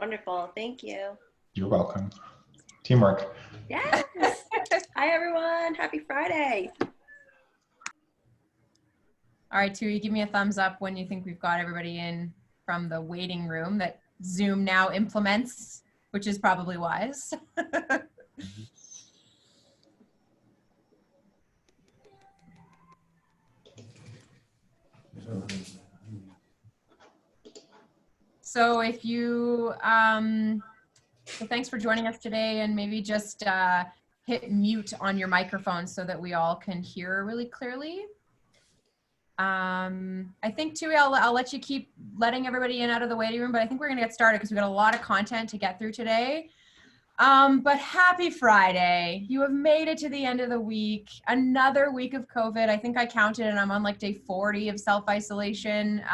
Wonderful. Thank you. You're welcome. Teamwork. Yes. Hi, everyone. Happy Friday. All right, Tui, give me a thumbs up when you think we've got everybody in from the waiting room that Zoom now implements, which is probably wise. So if you, so thanks for joining us today, and maybe just hit mute on your microphone so that we all can hear really clearly. I think Tui, I'll let you keep letting everybody in out of the waiting room, but I think we're gonna get started because we've got a lot of content to get through today. But happy Friday. You have made it to the end of the week. Another week of COVID. I think I counted and I'm on like day 40 of self-isolation.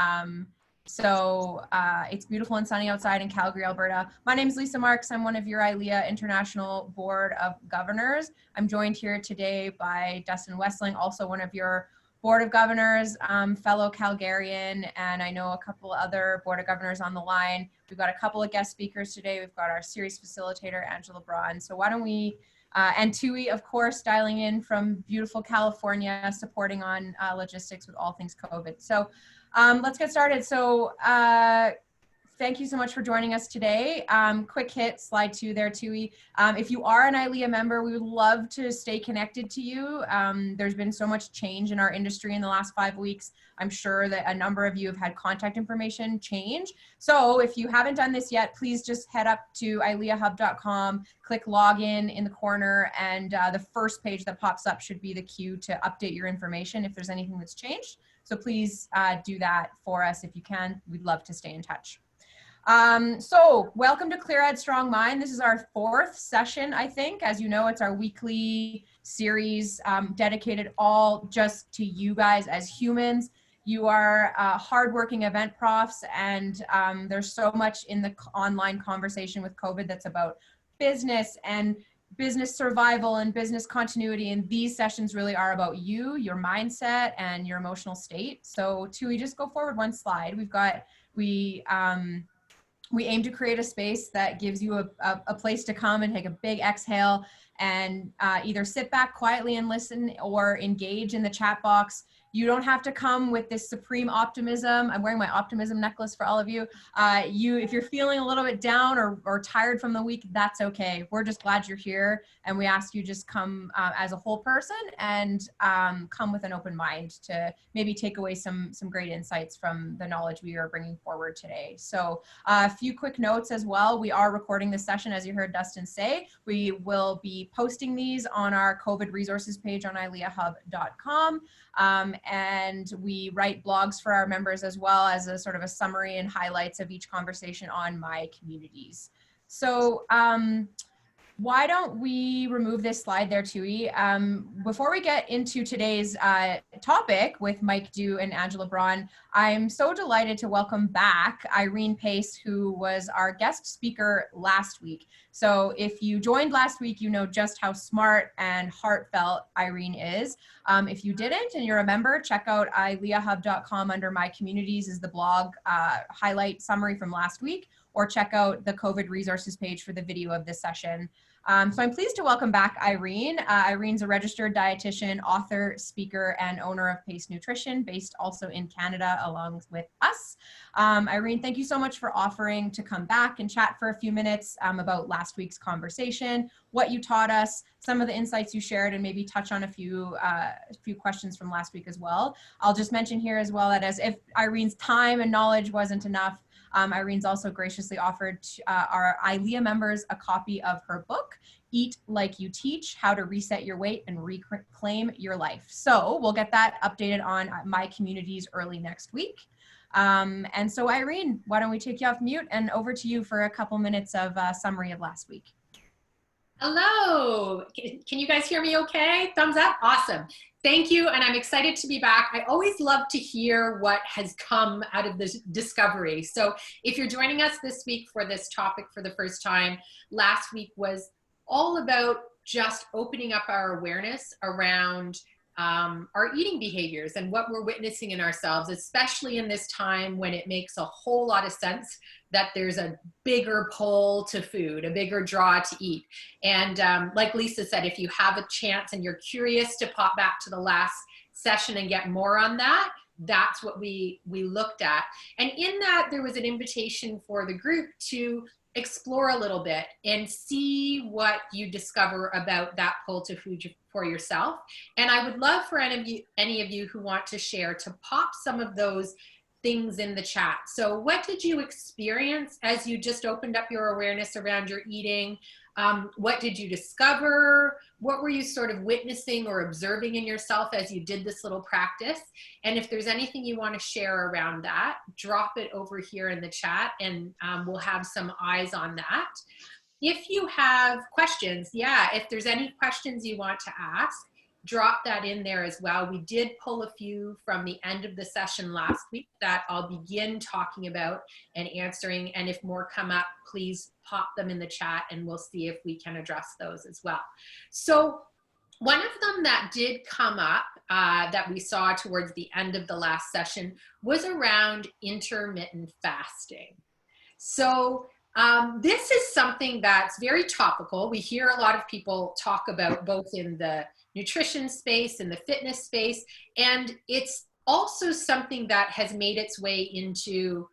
It's beautiful and sunny outside in Calgary, Alberta. My name is Lisa Marks. I'm one of your ILEA International Board of Governors. I'm joined here today by Dustin Wessling, also one of your Board of Governors, fellow Calgarian, and I know a couple other Board of Governors on the line. We've got a couple of guest speakers today. We've got our series facilitator, Angela Braun. So why don't we, and Tui, of course, dialing in from beautiful California, supporting on logistics with all things COVID. So let's get started. So thank you so much for joining us today. Quick hit, slide 2 there, Tui. If you are an ILEA member, we would love to stay connected to you. There's been so much change in our industry in the last 5 weeks. I'm sure that a number of you have had contact information change. So if you haven't done this yet, please just head up to ileahub.com, click login in the corner, and the first page that pops up should be the queue to update your information if there's anything that's changed. So please do that for us if you can. We'd love to stay in touch. So welcome to Clear Head Strong Mind. This is our 4th session, I think. As you know, it's our weekly series dedicated all just to you guys as humans. You are hardworking event profs, and there's so much in the online conversation with COVID that's about business and business survival and business continuity, and these sessions really are about you, your mindset, and your emotional state. So Tui, just go forward one slide. We aim to create a space that gives you a place to come and take a big exhale and either sit back quietly and listen or engage in the chat box. You don't have to come with this supreme optimism. I'm wearing my optimism necklace for all of you. If you're feeling a little bit down or tired from the week, that's okay. We're just glad you're here, and we ask you just come as a whole person and come with an open mind to maybe take away some great insights from the knowledge we are bringing forward today. So a few quick notes as well. We are recording this session, as you heard Dustin say. We will be posting these on our COVID resources page on ileahub.com. And we write blogs for our members as well as a sort of a summary and highlights of each conversation on My Communities. So why don't we remove this slide there, Tui? Before we get into today's topic with Mike Dew and Angela Braun, I'm so delighted to welcome back Irene Pace, who was our guest speaker last week. So if you joined last week, you know just how smart and heartfelt Irene is. If you didn't and you're a member, check out ileahub.com under My Communities is the blog highlight summary from last week, or check out the COVID resources page for the video of this session. So I'm pleased to welcome back Irene. Irene's a registered dietitian, author, speaker, and owner of Pace Nutrition, based also in Canada along with us. Irene, thank you so much for offering to come back and chat for a few minutes about last week's conversation, what you taught us, some of the insights you shared, and maybe touch on a few questions from last week as well. I'll just mention here as well that as if Irene's time and knowledge wasn't enough, Irene's also graciously offered our ILEA members a copy of her book, Eat Like You Teach, How to Reset Your Weight and Reclaim Your Life. So we'll get that updated on My Communities early next week. And so Irene, why don't we take you off mute and over to you for a couple minutes of summary of last week. Hello, can you guys hear me okay? Thumbs up, awesome. Thank you, and I'm excited to be back. I always love to hear what has come out of this discovery. So if you're joining us this week for this topic for the first time, last week was all about just opening up our awareness around our eating behaviors and what we're witnessing in ourselves, especially in this time when it makes a whole lot of sense that there's a bigger pull to food, a bigger draw to eat. And like Lisa said, if you have a chance and you're curious to pop back to the last session and get more on that, that's what we looked at. And in that, there was an invitation for the group to explore a little bit and see what you discover about that pull to food for yourself. And I would love for any of you who want to share to pop some of those things in the chat. So what did you experience as you just opened up your awareness around your eating? What did you discover? What were you sort of witnessing or observing in yourself as you did this little practice? And if there's anything you want to share around that, drop it over here in the chat, and we'll have some eyes on that. If you have questions, if there's any questions you want to ask, drop that in there as well. We did pull a few from the end of the session last week that I'll begin talking about and answering. And if more come up, please pop them in the chat and we'll see if we can address those as well. So one of them that did come up that we saw towards the end of the last session was around intermittent fasting. So this is something that's very topical. We hear a lot of people talk about both in the nutrition space and the fitness space, and it's also something that has made its way into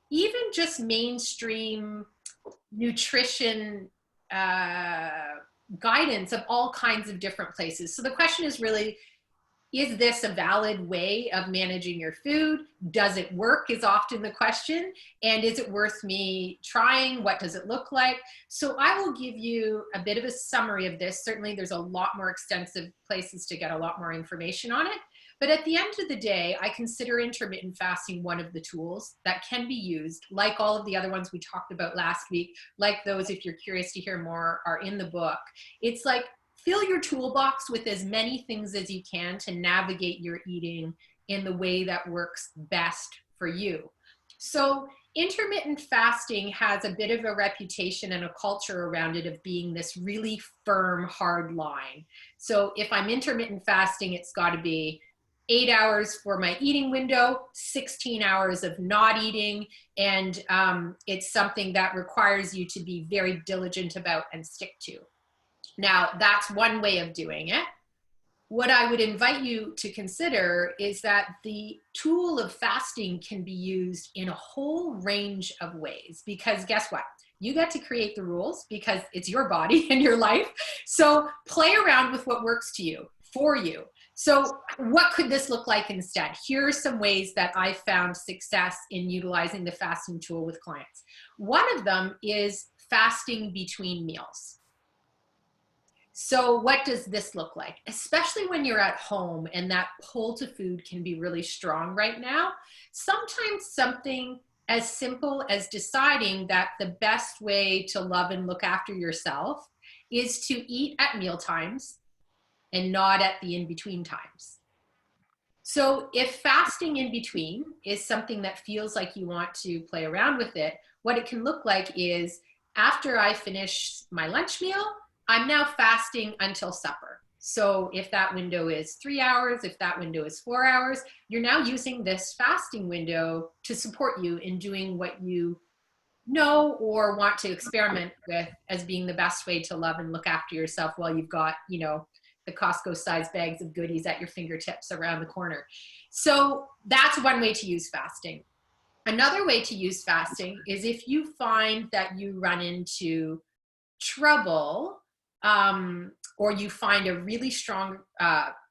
even just mainstream nutrition guidance of all kinds of different places. So the question is really, is this a valid way of managing your food? Does it work is often the question. And is it worth me trying? What does it look like? So I will give you a bit of a summary of this. Certainly there's a lot more extensive places to get a lot more information on it. But at the end of the day, I consider intermittent fasting one of the tools that can be used, like all of the other ones we talked about last week, like those, if you're curious to hear more, are in the book. It's like, fill your toolbox with as many things as you can to navigate your eating in the way that works best for you. So intermittent fasting has a bit of a reputation and a culture around it of being this really firm, hard line. So if I'm intermittent fasting, it's got to be 8 hours for my eating window, 16 hours of not eating, and it's something that requires you to be very diligent about and stick to. Now, that's one way of doing it. What I would invite you to consider is that the tool of fasting can be used in a whole range of ways, because guess what? You get to create the rules because it's your body and your life. So play around with what works to you, for you. So what could this look like instead? Here are some ways that I found success in utilizing the fasting tool with clients. One of them is fasting between meals. So what does this look like? Especially when you're at home and that pull to food can be really strong right now. Sometimes something as simple as deciding that the best way to love and look after yourself is to eat at meal times and not at the in-between times. So if fasting in between is something that feels like you want to play around with it, what it can look like is after I finish my lunch meal, I'm now fasting until supper. So if that window is 3 hours, if that window is 4 hours, you're now using this fasting window to support you in doing what you know or want to experiment with as being the best way to love and look after yourself while you've got, you know, the Costco size bags of goodies at your fingertips around the corner. So that's one way to use fasting. Another way to use fasting is if you find that you run into trouble or you find a really strong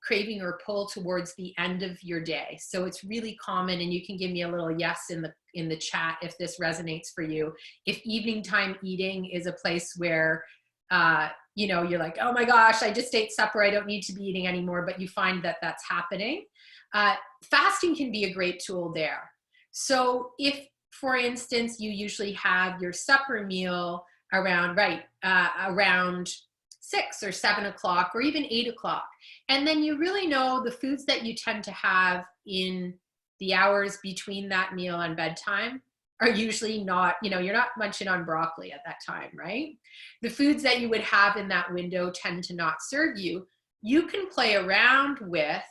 craving or pull towards the end of your day. So it's really common, and you can give me a little yes in the chat if this resonates for you. If evening time eating is a place where you know, you're like, oh my gosh, I just ate supper, I don't need to be eating anymore, but you find that that's happening. Fasting can be a great tool there. So if, for instance, you usually have your supper meal around, around 6 or 7 o'clock or even 8 o'clock. And then you really know the foods that you tend to have in the hours between that meal and bedtime are usually not, you know, you're not munching on broccoli at that time, right? The foods that you would have in that window tend to not serve you. You can play around with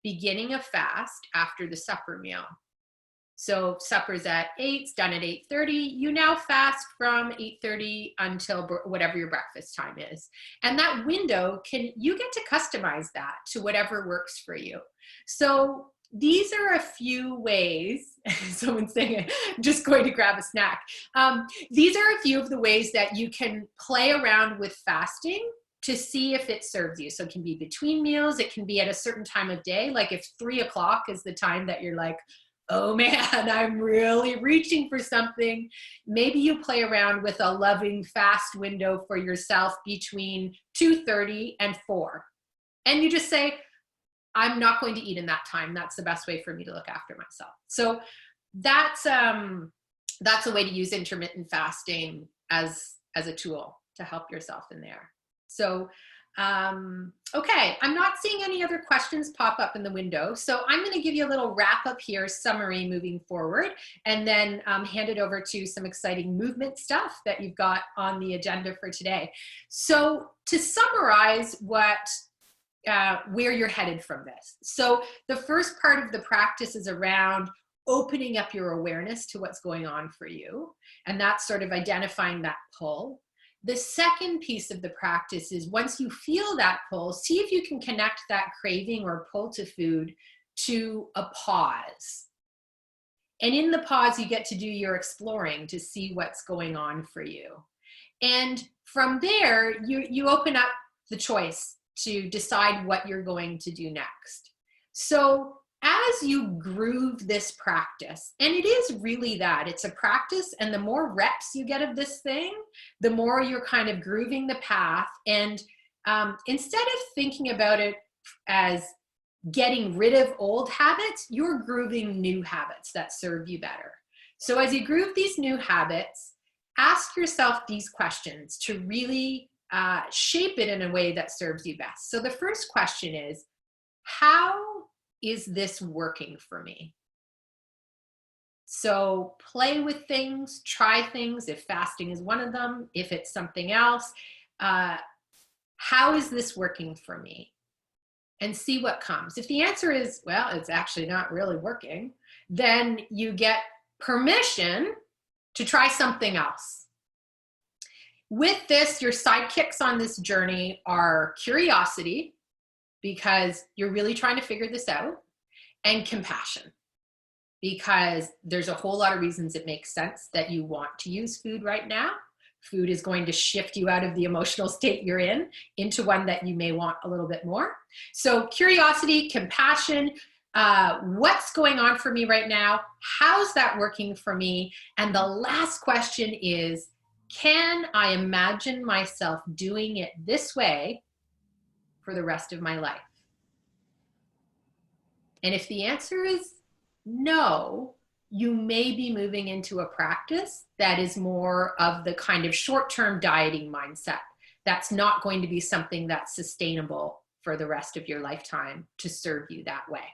beginning a fast after the supper meal. So supper's at 8, it's done at 8:30. You now fast from 8:30 until whatever your breakfast time is. And that window, you get to customize that to whatever works for you. So these are a few ways, someone's saying, I'm just going to grab a snack. These are a few of the ways that you can play around with fasting to see if it serves you. So it can be between meals. It can be at a certain time of day. Like if 3 o'clock is the time that you're like, oh man, I'm really reaching for something. Maybe you play around with a loving fast window for yourself between 2:30 and 4. And you just say, I'm not going to eat in that time. That's the best way for me to look after myself. So that's a way to use intermittent fasting as a tool to help yourself in there. So, okay, I'm not seeing any other questions pop up in the window. So I'm going to give you a little wrap up here, summary moving forward, and then hand it over to some exciting movement stuff that you've got on the agenda for today. So to summarize where you're headed from this. So the first part of the practice is around opening up your awareness to what's going on for you. And that's sort of identifying that pull. The second piece of the practice is once you feel that pull, see if you can connect that craving or pull to food to a pause. And in the pause, you get to do your exploring to see what's going on for you. And from there, you open up the choice to decide what you're going to do next. So as you groove this practice, and it is really that, it's a practice, and the more reps you get of this thing, the more you're kind of grooving the path. And instead of thinking about it as getting rid of old habits, you're grooving new habits that serve you better. So as you groove these new habits, ask yourself these questions to really shape it in a way that serves you best. So the first question is, how is this working for me? So play with things, try things, if fasting is one of them, if it's something else. How is this working for me? And see what comes. If the answer is, well, it's actually not really working, then you get permission to try something else. With this, your sidekicks on this journey are curiosity, because you're really trying to figure this out, and compassion, because there's a whole lot of reasons it makes sense that you want to use food right now. Food is going to shift you out of the emotional state you're in into one that you may want a little bit more. So curiosity, compassion, what's going on for me right now? How's that working for me? And the last question is, can I imagine myself doing it this way for the rest of my life? And if the answer is no, you may be moving into a practice that is more of the kind of short-term dieting mindset. That's not going to be something that's sustainable for the rest of your lifetime to serve you that way.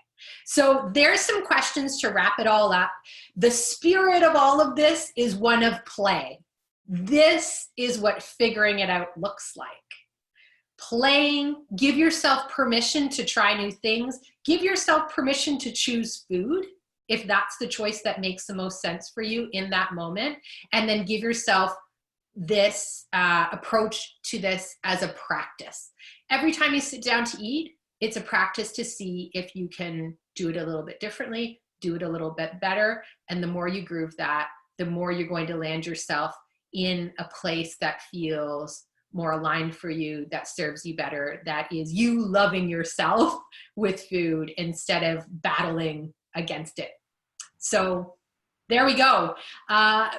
So there's some questions to wrap it all up. The spirit of all of this is one of play. This is what figuring it out looks like. Playing, give yourself permission to try new things. Give yourself permission to choose food if that's the choice that makes the most sense for you in that moment. And then give yourself this approach to this as a practice. Every time you sit down to eat, it's a practice to see if you can do it a little bit differently, do it a little bit better. And the more you groove that, the more you're going to land yourself in a place that feels more aligned for you, that serves you better, that is you loving yourself with food instead of battling against it. So there we go.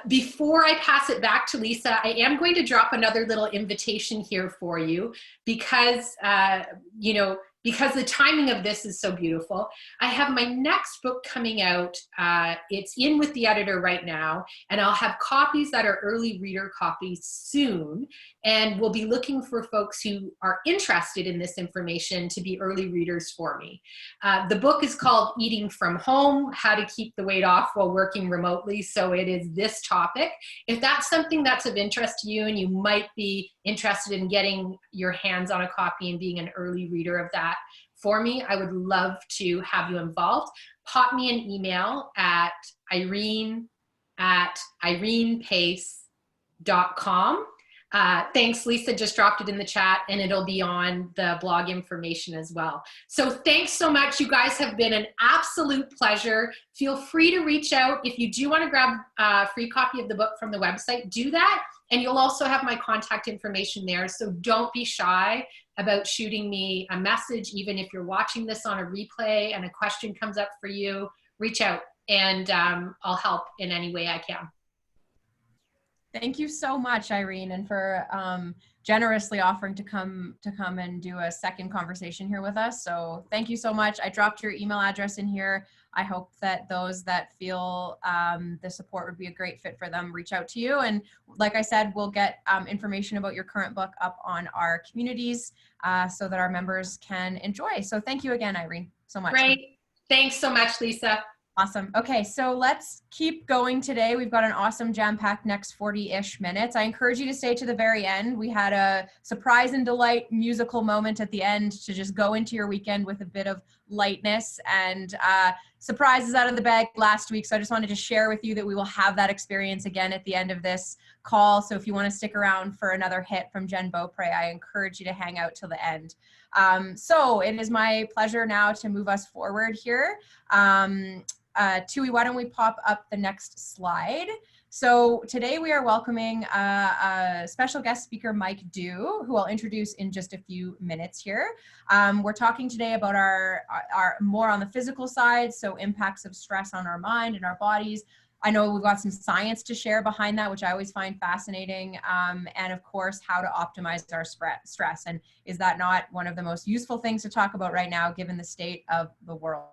Before I pass it back to Lisa, I am going to drop another little invitation here for you because, because the timing of this is so beautiful. I have my next book coming out. It's in with the editor right now, and I'll have copies that are early reader copies soon. And we'll be looking for folks who are interested in this information to be early readers for me. The book is called Eating from Home, How to Keep the Weight Off While Working Remotely. So it is this topic. If that's something that's of interest to you and you might be interested in getting your hands on a copy and being an early reader of that for me, I would love to have you involved. pop me an email at irene@irenepace.com. Thanks, Lisa just dropped it in the chat, and it'll be on the blog information as well. So thanks so much. You guys have been an absolute pleasure. Feel free to reach out. If you do want to grab a free copy of the book from the website, do that. And you'll also have my contact information there. So don't be shy about shooting me a message. Even if you're watching this on a replay and a question comes up for you, reach out, and I'll help in any way I can. Thank you so much, Irene, and for generously offering to come and do a second conversation here with us. So thank you so much. I dropped your email address in here. I hope that those that feel the support would be a great fit for them reach out to you. And like I said, we'll get information about your current book up on our communities so that our members can enjoy. So thank you again, Irene, so much. Great. Thanks so much, Lisa. Awesome. Okay, so let's keep going today. We've got an awesome jam-packed next 40-ish minutes. I encourage you to stay to the very end. We had a surprise and delight musical moment at the end to just go into your weekend with a bit of lightness, and surprises out of the bag last week. So I just wanted to share with you that we will have that experience again at the end of this call. So if you want to stick around for another hit from Jen Beaupre, I encourage you to hang out till the end. So it is my pleasure now to move us forward here. Tui, why don't we pop up the next slide? So today we are welcoming a special guest speaker, Mike Dew, who I'll introduce in just a few minutes here. We're talking today about our more on the physical side, so impacts of stress on our mind and our bodies. I know we've got some science to share behind that, which I always find fascinating. And of course, how to optimize our stress. And is that not one of the most useful things to talk about right now, given the state of the world?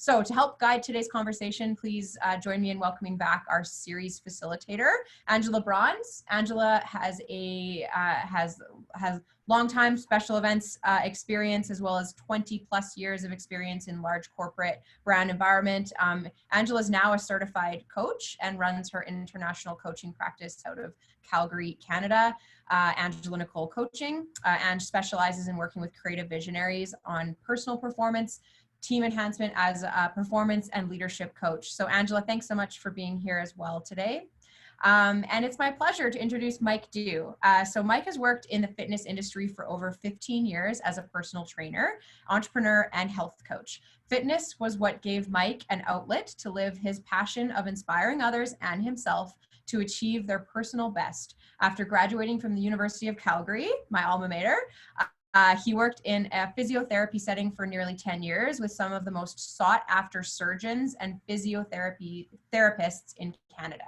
So to help guide today's conversation, please join me in welcoming back our series facilitator, Angela Braun. Angela has long-time special events experience, as well as 20 plus years of experience in large corporate brand environment. Angela is now a certified coach and runs her international coaching practice out of Calgary, Canada. Angela Nicole Coaching, and specializes in working with creative visionaries on personal performance, team enhancement as a performance and leadership coach. So Angela, thanks so much for being here as well today. And it's my pleasure to introduce Mike Dew. So Mike has worked in the fitness industry for over 15 years as a personal trainer, entrepreneur, and health coach. Fitness was what gave Mike an outlet to live his passion of inspiring others and himself to achieve their personal best. After graduating from the University of Calgary, my alma mater, he worked in a physiotherapy setting for nearly 10 years with some of the most sought after surgeons and physiotherapy therapists in Canada.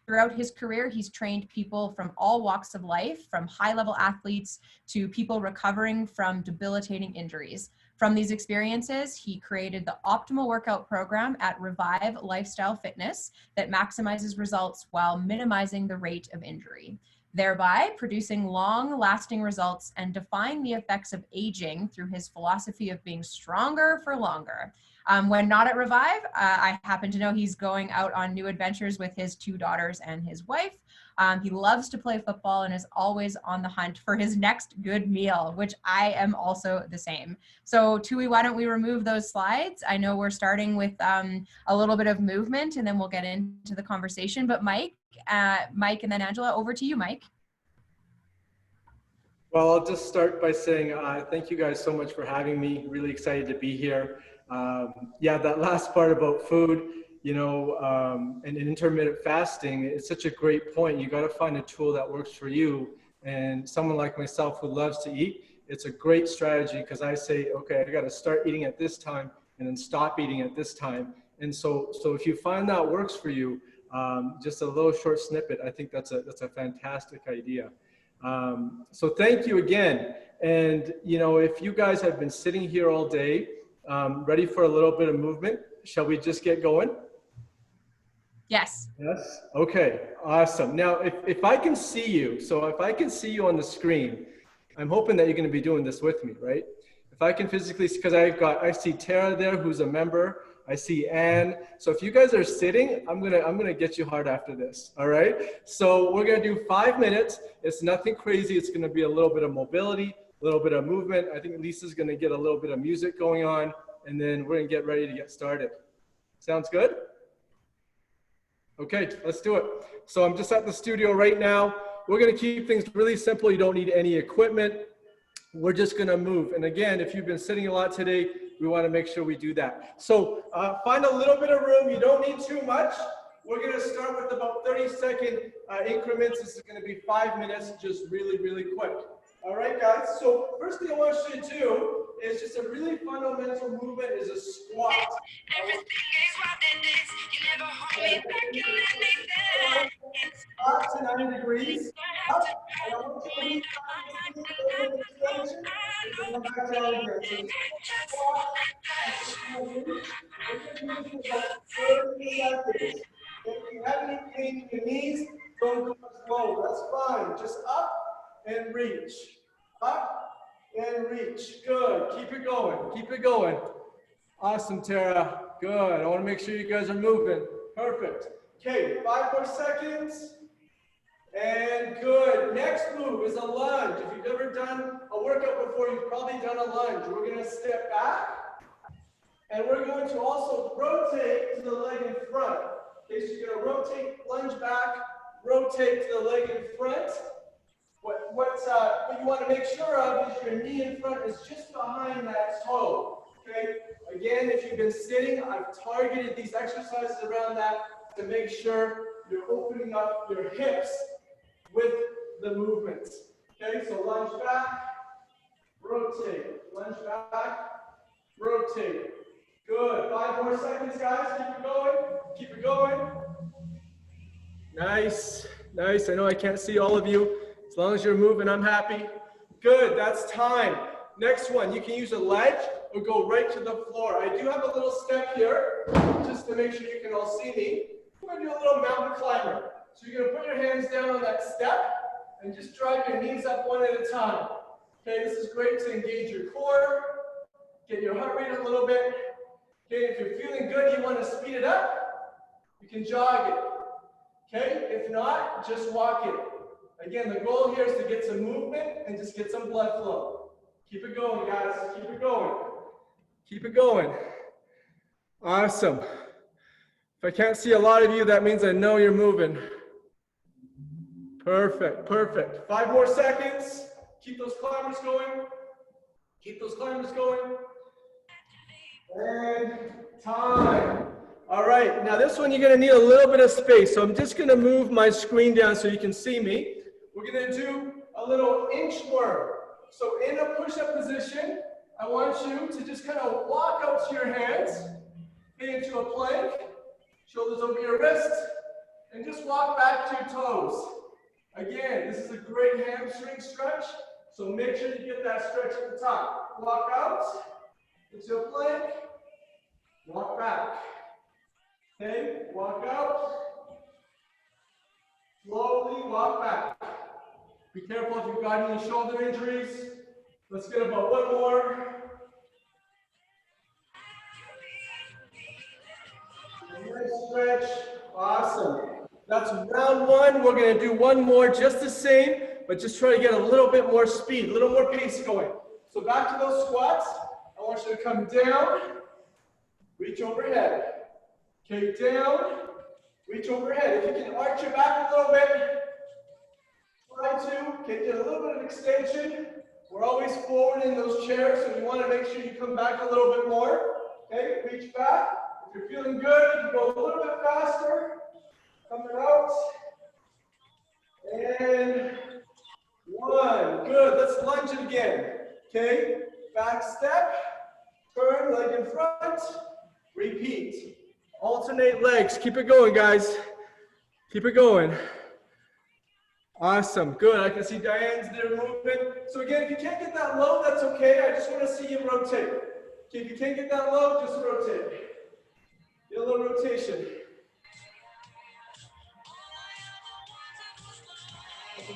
Throughout his career, he's trained people from all walks of life, from high-level athletes to people recovering from debilitating injuries. From these experiences, he created the optimal workout program at Revive Lifestyle Fitness that maximizes results while minimizing the rate of injury, thereby producing long-lasting results and defying the effects of aging through his philosophy of being stronger for longer. When not at Revive, I happen to know he's going out on new adventures with his 2 daughters and his wife. He loves to play football and is always on the hunt for his next good meal, which I am also the same. So Tui, why don't we remove those slides? I know we're starting with a little bit of movement, and then we'll get into the conversation. But Mike and then Angela, over to you, Mike. Well, I'll just start by saying thank you guys so much for having me. Really excited to be here. Yeah, that last part about food, you know, and intermittent fasting, it's such a great point. You got to find a tool that works for you. And someone like myself who loves to eat, it's a great strategy because I say, okay, I got to start eating at this time and then stop eating at this time. And so if you find that works for you, just a little short snippet, I think that's a fantastic idea. So thank you again. And, you know, if you guys have been sitting here all day, ready for a little bit of movement, shall we just get going? Yes. Yes. Okay. Awesome. Now, if I can see you, so if I can see you on the screen, I'm hoping that you're going to be doing this with me, right? If I can physically, because I see Tara there, who's a member. I see Anne. So if you guys are sitting, I'm gonna get you hard after this. All right. So we're gonna do 5 minutes. It's nothing crazy. It's gonna be a little bit of mobility, a little bit of movement. I think Lisa's gonna get a little bit of music going on, and then we're gonna get ready to get started. Sounds good? Okay, let's do it. So I'm just at the studio right now. We're gonna keep things really simple. You don't need any equipment. We're just gonna move. And again, if you've been sitting a lot today, we wanna make sure we do that. So find a little bit of room. You don't need too much. We're gonna start with about 30-second increments. This is gonna be 5 minutes, just really, really quick. All right, guys, so first thing I want you to do is just a really fundamental movement is a squat. Everything is what it is. You never hold me back in anything. Up to 90 degrees. Up. And I want you to reach out to the little extension and come back down again. So just squat. We're going to do this for about 30 seconds. If you have any pain in your knees, don't go as low. That's fine. Just up and reach. Up and reach. Good. Keep it going. Keep it going. Awesome, Tara. Good. I want to make sure you guys are moving. Perfect. Okay, 5 more seconds. And good. Next move is a lunge. If you've ever done a workout before, you've probably done a lunge. We're going to step back. And we're going to also rotate to the leg in front. Okay, so you're going to rotate, lunge back, rotate to the leg in front. What you want to make sure of is your knee in front is just behind that toe. Okay? Again, if you've been sitting, I've targeted these exercises around that to make sure you're opening up your hips with the movements. Okay, so lunge back, rotate, lunge back, rotate. Good. 5 more seconds, guys. Keep it going. Keep it going. Nice. Nice. I know I can't see all of you. As long as you're moving, I'm happy. Good. That's time. Next one. You can use a ledge or go right to the floor. I do have a little step here just to make sure you can all see me. We're going to do a little mountain climber. So you're going to put your hands down on that step and just drive your knees up one at a time. Okay, this is great to engage your core, get your heart rate a little bit. Okay, if you're feeling good, you want to speed it up, you can jog it. Okay, if not, just walk it. Again, the goal here is to get some movement and just get some blood flow. Keep it going, guys. Keep it going. Keep it going. Awesome. If I can't see a lot of you, that means I know you're moving. Perfect, perfect. 5 more seconds. Keep those climbers going. Keep those climbers going. And time. All right, now this one you're going to need a little bit of space. So I'm just going to move my screen down so you can see me. We're going to do a little inchworm. So in a push-up position, I want you to just kind of walk out to your hands, get into a plank, shoulders over your wrist, and just walk back to your toes. Again, this is a great hamstring stretch, so make sure you get that stretch at the top. Walk out, into a plank, walk back. Okay, walk out, slowly walk back. Be careful if you've got any shoulder injuries. Let's get about 1 more. Nice stretch. Awesome. That's round 1. We're going to do 1 more just the same, but just try to get a little bit more speed, a little more pace going. So back to those squats. I want you to come down, reach overhead. Okay, down, reach overhead. If you can arch your back a little bit, try to. Okay, get a little bit of extension. We're always forward in those chairs, so you want to make sure you come back a little bit more. Okay, reach back. If you're feeling good, you can go a little bit faster. Coming out. And 1. Good. Let's lunge it again. Okay, back step, turn, leg in front, repeat. Alternate legs. Keep it going, guys. Keep it going. Awesome. Good. I can see Diane's there moving. So again, if you can't get that low, that's okay. I just want to see you rotate. Okay, if you can't get that low, just rotate. Get a little rotation.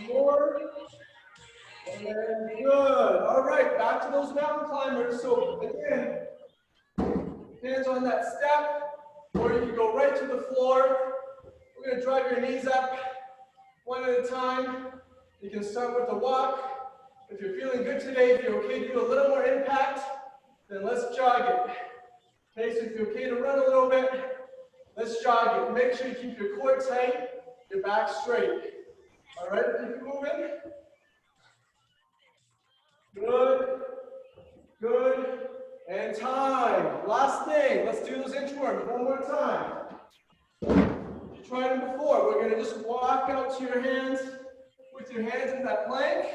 More. And good. All right, back to those mountain climbers. So again, hands on that step. Or you can go right to the floor. We're going to drive your knees up 1 at a time. You can start with the walk. If you're feeling good today, if you're okay to do a little more impact, then let's jog it. Okay, so if you're okay to run a little bit, Let's jog it. Make sure you keep your core tight, your back straight. All right, keep moving. Good, good, and time. Last thing, let's do those inchworms one more time. You tried them before. We're gonna just walk out to your hands, with your hands in that plank.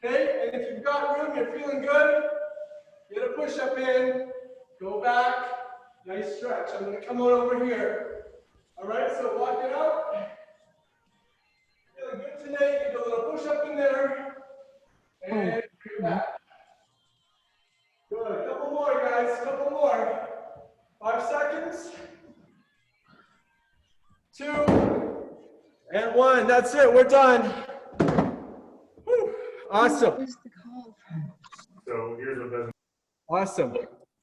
Okay, and if you've got room, you're feeling good, get a push-up in, go back, nice stretch. I'm gonna come on over here. All right, so walk it out. Feeling good today, get a little push-up in there, and bring it back. Good, couple more guys, couple more. 5 seconds. 2, and 1, that's it, we're done. Woo. Awesome. So here's what doesn't. Awesome.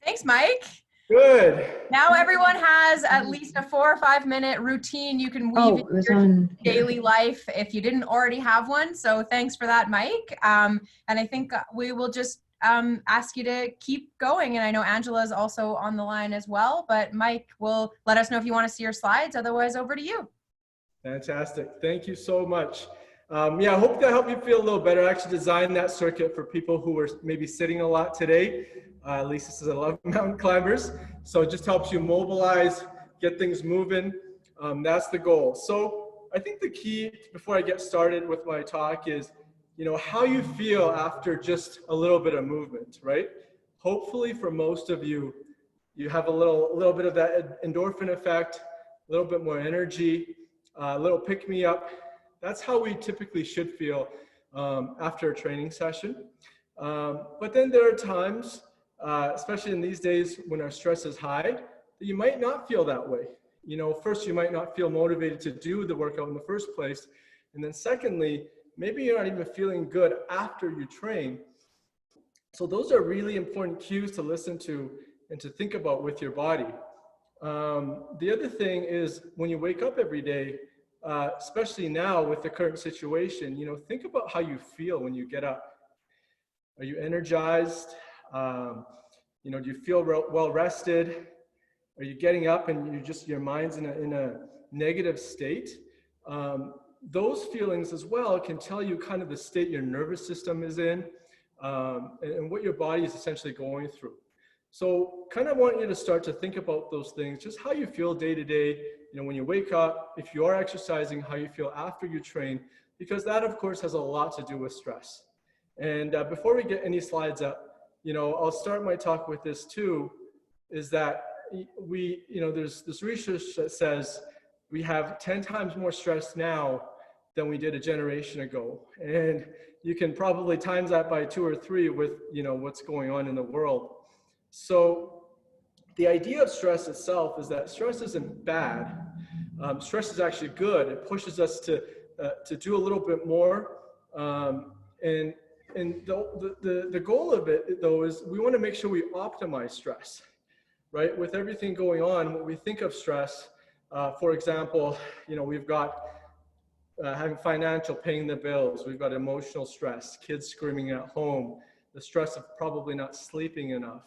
Thanks, Mike. Good. Now everyone has at least a 4 or 5 minute routine you can weave into your daily life if you didn't already have one. So thanks for that, Mike. And I think we will just ask you to keep going. And I know Angela is also on the line as well, but Mike will let us know if you want to see your slides. Otherwise, over to you. Fantastic. Thank you so much. Yeah, I hope that helped you feel a little better. I actually designed that circuit for people who were maybe sitting a lot today. At least this is a lot of mountain climbers. So it just helps you mobilize, get things moving. That's the goal. So I think the key before I get started with my talk is, you know, how you feel after just a little bit of movement, right? Hopefully for most of you, you have a little bit of that endorphin effect, a little bit more energy, a little pick-me-up. That's how we typically should feel after a training session. But then there are times, especially in these days when our stress is high, that you might not feel that way. You know, first, you might not feel motivated to do the workout in the first place. And then secondly, maybe you're not even feeling good after you train. So those are really important cues to listen to and to think about with your body. The other thing is when you wake up every day, especially now with the current situation, you know, think about how you feel when you get up. Are you energized? You know, do you feel well rested? Are you getting up and your mind's in a negative state? Those feelings as well can tell you kind of the state your nervous system is in and what your body is essentially going through. So kind of want you to start to think about those things, just how you feel day to day, you know, when you wake up, if you are exercising, how you feel after you train, because that of course has a lot to do with stress. And before we get any slides up, you know, I'll start my talk with this too, is that you know, there's this research that says we have 10 times more stress now than we did a generation ago. And you can probably times that by 2 or 3 with, you know, what's going on in the world. So the idea of stress itself is that stress isn't bad. Stress is actually good. It pushes us to do a little bit more. And the goal of it though is we want to make sure we optimize stress, right? With everything going on, when we think of stress, for example, you know, we've got having financial, paying the bills. We've got emotional stress, kids screaming at home, the stress of probably not sleeping enough.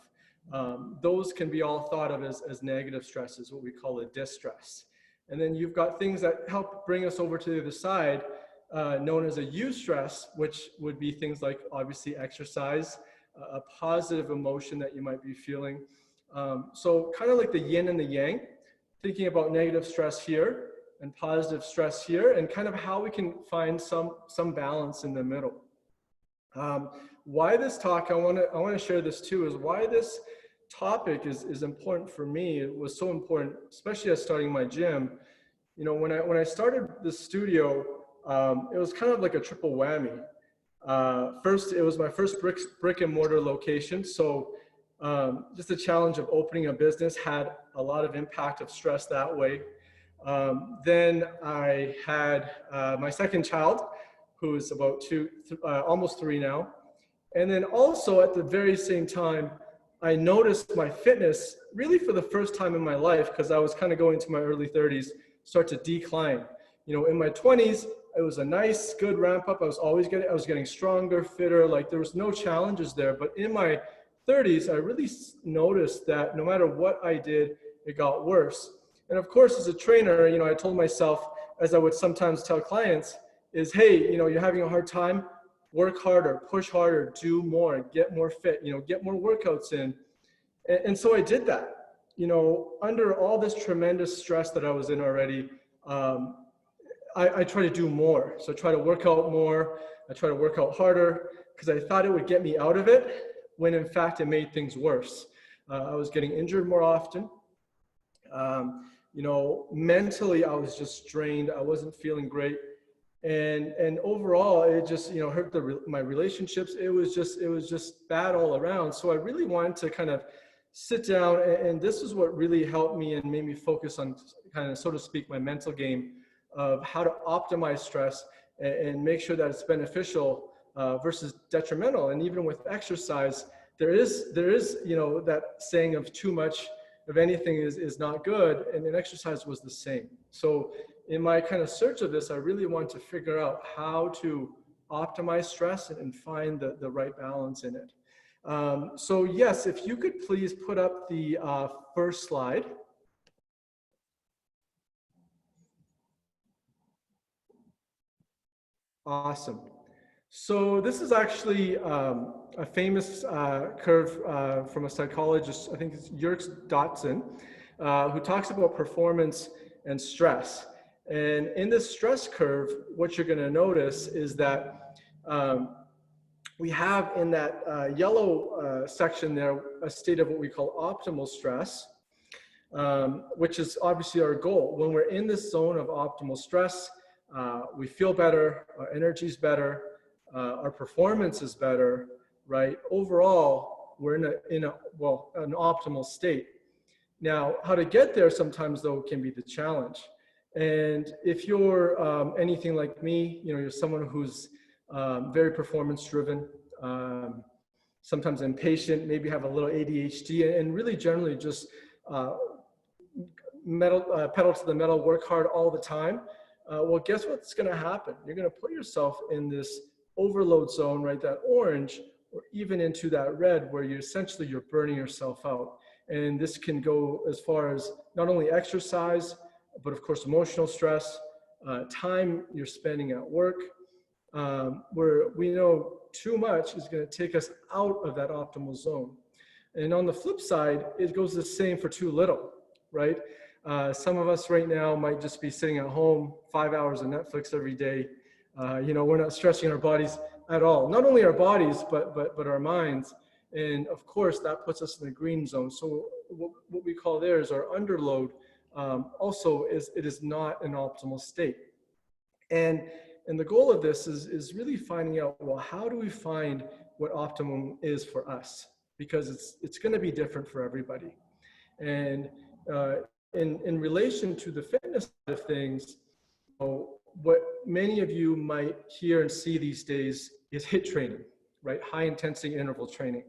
Those can be all thought of as negative stresses, what we call a distress. And then you've got things that help bring us over to the other side, known as a eustress, which would be things like obviously exercise, a positive emotion that you might be feeling. So kind of like the yin and the yang, thinking about negative stress here and positive stress here, and kind of how we can find some balance in the middle. Why this talk, I want to share this too, is why this topic is important for me. It was so important, especially as starting my gym. You know, when I started the studio, it was kind of like a triple whammy. First, it was my first brick and mortar location. So just the challenge of opening a business had a lot of impact of stress that way. Then I had my second child, who is about almost 3 now. And then also at the very same time, I noticed my fitness really for the first time in my life, because I was kind of going to my early 30s, start to decline. You know, in my 20s, it was a nice, good ramp up. I was getting stronger, fitter, like there was no challenges there. But in my 30s, I really noticed that no matter what I did, it got worse. And of course, as a trainer, I told myself, as I would sometimes tell clients, is, hey, you're having a hard time, work harder, push harder, do more, get more fit, get more workouts in. And so I did that. Under all this tremendous stress that I was in already, I try to do more. So I try to work out more. I try to work out harder because I thought it would get me out of it when in fact it made things worse. I was getting injured more often. Mentally I was just drained. I wasn't feeling great. And overall it just, hurt my relationships. It was just bad all around. So I really wanted to kind of sit down, and this is what really helped me and made me focus on kind of, so to speak, my mental game of how to optimize stress and make sure that it's beneficial versus detrimental. And even with exercise, there is that saying of too much of anything is not good, and exercise was the same. So in my kind of search of this, I really want to figure out how to optimize stress and find the right balance in it. So yes, if you could please put up the first slide. Awesome. So this is actually a famous curve from a psychologist, I think it's Yerkes Dotson, who talks about performance and stress. And in this stress curve, what you're going to notice is that we have in that yellow section there a state of what we call optimal stress, which is obviously our goal. When we're in this zone of optimal stress, we feel better, our energy is better, our performance is better, right? Overall, we're in an optimal state. Now, how to get there sometimes though can be the challenge. And if you're anything like me, you're someone who's very performance driven, sometimes impatient, maybe have a little ADHD, and really generally just pedal to the metal, work hard all the time. Well, guess what's going to happen? You're going to put yourself in this overload zone, right? That orange, or even into that red, where you're burning yourself out. And this can go as far as not only exercise, but of course, emotional stress, time you're spending at work, where we know too much is going to take us out of that optimal zone. And on the flip side, it goes the same for too little, right? Some of us right now might just be sitting at home, 5 hours of Netflix every day. We're not stretching our bodies at all. Not only our bodies, but our minds. And of course, that puts us in the green zone. So what we call there is our underload. Also, it is not an optimal state. And the goal of this is really finding out, well, how do we find what optimum is for us? Because it's going to be different for everybody. And in relation to the fitness side of things, what many of you might hear and see these days is HIIT training, right? High intensity interval training.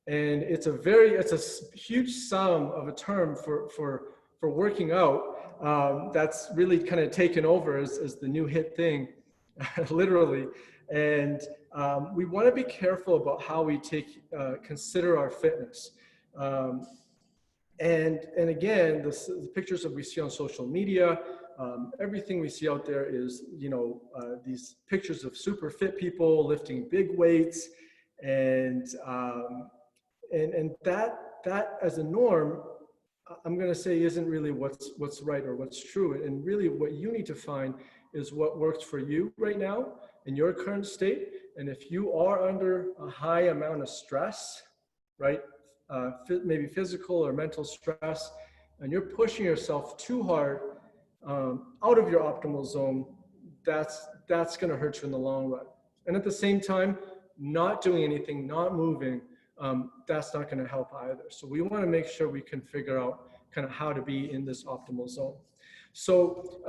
And it's a huge sum of a term for working out that's really kind of taken over as the new hit thing, literally. And we want to be careful about how we consider our fitness. And again, the pictures that we see on social media, everything we see out there is, these pictures of super fit people lifting big weights, and that as a norm, I'm going to say isn't really what's right or what's true. And really what you need to find is what works for you right now in your current state. And if you are under a high amount of stress, right, maybe physical or mental stress, and you're pushing yourself too hard out of your optimal zone, that's going to hurt you in the long run. And at the same time, not doing anything, not moving, that's not going to help either. So we want to make sure we can figure out kind of how to be in this optimal zone. So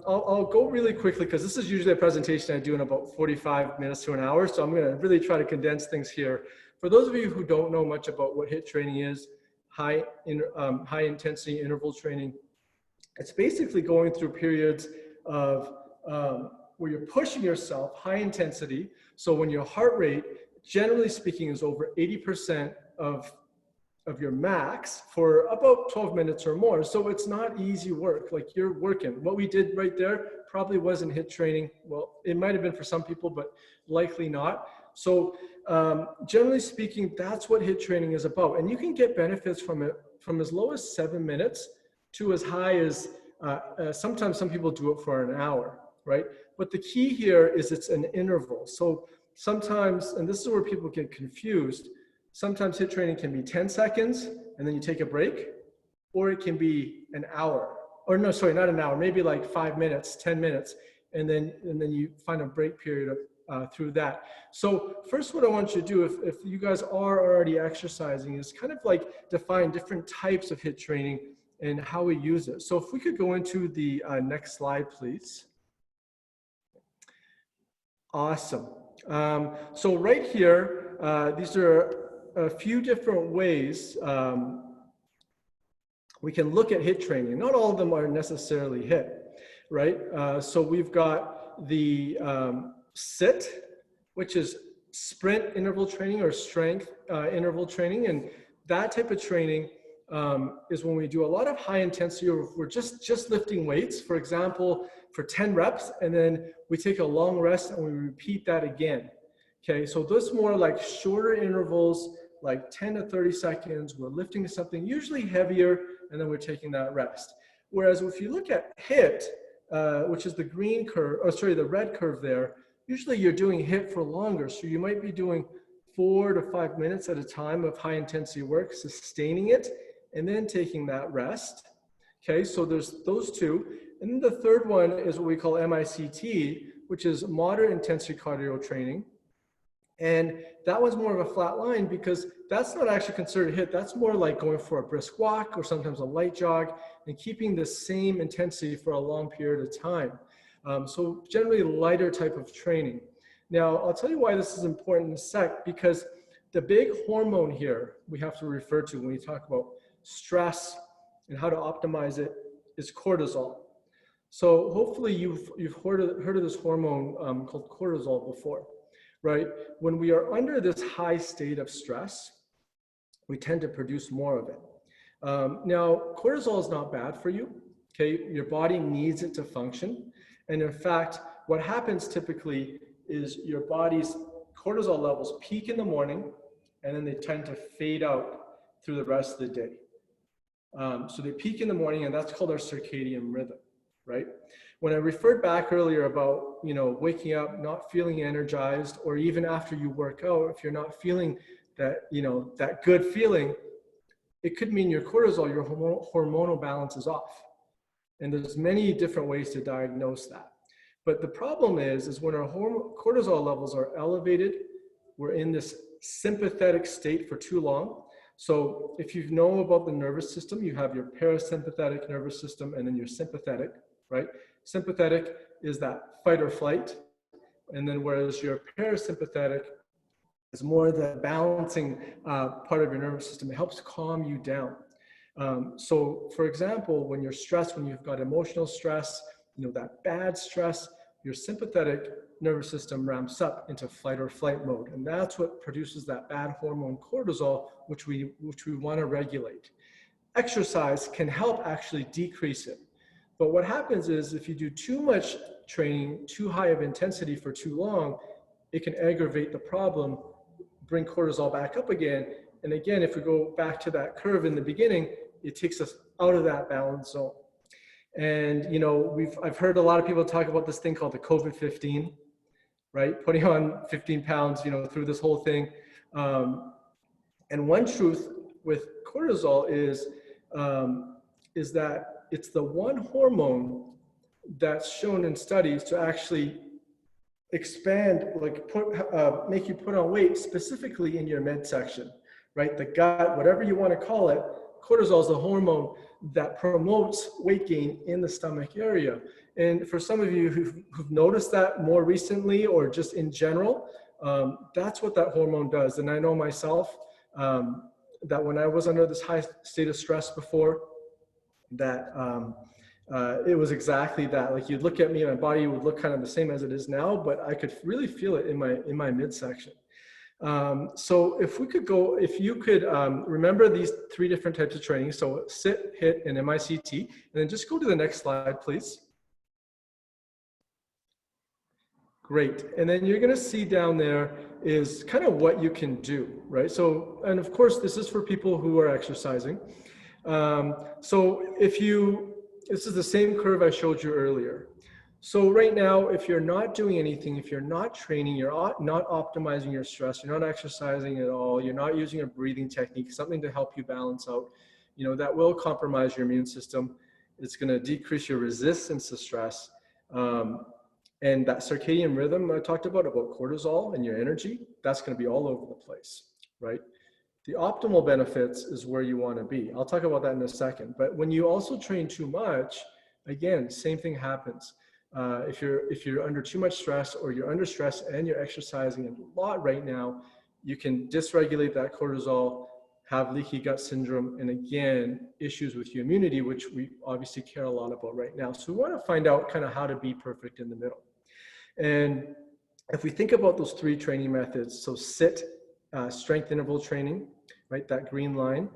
I'll go really quickly, because this is usually a presentation I do in about 45 minutes to an hour. So I'm going to really try to condense things here. For those of you who don't know much about what HIIT training is, high intensity interval training, it's basically going through periods of where you're pushing yourself, high intensity. So when your heart rate, generally speaking, is over 80% of your max for about 12 minutes or more. So it's not easy work. Like, you're working. What we did right there probably wasn't HIIT training. Well, it might have been for some people, but likely not. So generally speaking, that's what HIIT training is about. And you can get benefits from it from as low as 7 minutes to as high as sometimes some people do it for an hour, right? But the key here is it's an interval. So sometimes, and this is where people get confused, sometimes HIIT training can be 10 seconds and then you take a break, or it can be an hour, or no, sorry, not an hour, maybe like 5 minutes, 10 minutes, and then you find a break period through that. So first, what I want you to do, if you guys are already exercising, is kind of like define different types of HIIT training and how we use it. So if we could go into the next slide, please. Awesome. So right here, these are a few different ways we can look at HIIT training. Not all of them are necessarily HIIT, right? So we've got the SIT, which is sprint interval training or strength interval training. And that type of training is when we do a lot of high intensity, or we're just lifting weights, for example, for 10 reps, and then we take a long rest and we repeat that again. Okay, so those more like shorter intervals, like 10 to 30 seconds, we're lifting something usually heavier, and then we're taking that rest. Whereas if you look at HIIT, which is the green curve, or sorry, the red curve there, usually you're doing HIIT for longer. So you might be doing 4 to 5 minutes at a time of high intensity work, sustaining it, and then taking that rest. Okay, so there's those two. And then the third one is what we call MICT, which is moderate intensity cardio training. And that one's more of a flat line because that's not actually considered HIIT. That's more like going for a brisk walk or sometimes a light jog and keeping the same intensity for a long period of time. So generally lighter type of training. Now, I'll tell you why this is important in a sec, because the big hormone here we have to refer to when we talk about stress and how to optimize it is cortisol. So hopefully you've heard of this hormone called cortisol before, right? When we are under this high state of stress, we tend to produce more of it. Now, cortisol is not bad for you, okay? Your body needs it to function. And in fact, what happens typically is your body's cortisol levels peak in the morning, and then they tend to fade out through the rest of the day. So they peak in the morning, and that's called our circadian rhythm, right? When I referred back earlier about, waking up, not feeling energized, or even after you work out, if you're not feeling that, that good feeling, it could mean your cortisol, your hormonal balance is off. And there's many different ways to diagnose that. But the problem is when our cortisol levels are elevated, we're in this sympathetic state for too long. So if you know about the nervous system, you have your parasympathetic nervous system and then your sympathetic, right? Sympathetic is that fight or flight. And then whereas your parasympathetic is more the balancing part of your nervous system. It helps calm you down. So for example, when you're stressed, when you've got emotional stress, that bad stress, your sympathetic nervous system ramps up into fight or flight mode. And that's what produces that bad hormone cortisol, which we want to regulate. Exercise can help actually decrease it. But what happens is if you do too much training, too high of intensity for too long, it can aggravate the problem, bring cortisol back up again. And again, if we go back to that curve in the beginning, it takes us out of that balance zone. And, I've heard a lot of people talk about this thing called the COVID-15, right? Putting on 15 pounds, through this whole thing. And one truth with cortisol is that it's the one hormone that's shown in studies to actually expand, make you put on weight specifically in your midsection, right? The gut, whatever you want to call it, cortisol is the hormone that promotes weight gain in the stomach area. And for some of you who've noticed that more recently or just in general, that's what that hormone does. And I know myself that when I was under this high state of stress before, that it was exactly that. Like you'd look at me, my body would look kind of the same as it is now, but I could really feel it in my midsection. So if you could remember these 3 different types of training. So sit, HIIT, and MICT, and then just go to the next slide, please. Great. And then you're going to see down there is kind of what you can do, right? So, and of course, this is for people who are exercising. So this is the same curve I showed you earlier. So right now, if you're not doing anything, if you're not training, you're not optimizing your stress, you're not exercising at all, you're not using a breathing technique, something to help you balance out, that will compromise your immune system. It's going to decrease your resistance to stress. And that circadian rhythm I talked about cortisol and your energy, that's going to be all over the place, right? The optimal benefits is where you want to be. I'll talk about that in a second. But when you also train too much, again, same thing happens. If you're under too much stress, or you're under stress and you're exercising a lot right now, you can dysregulate that cortisol, have leaky gut syndrome, and again, issues with your immunity, which we obviously care a lot about right now. So we want to find out kind of how to be perfect in the middle. And if we think about those 3 training methods, so sit, strength interval training, right, that green line,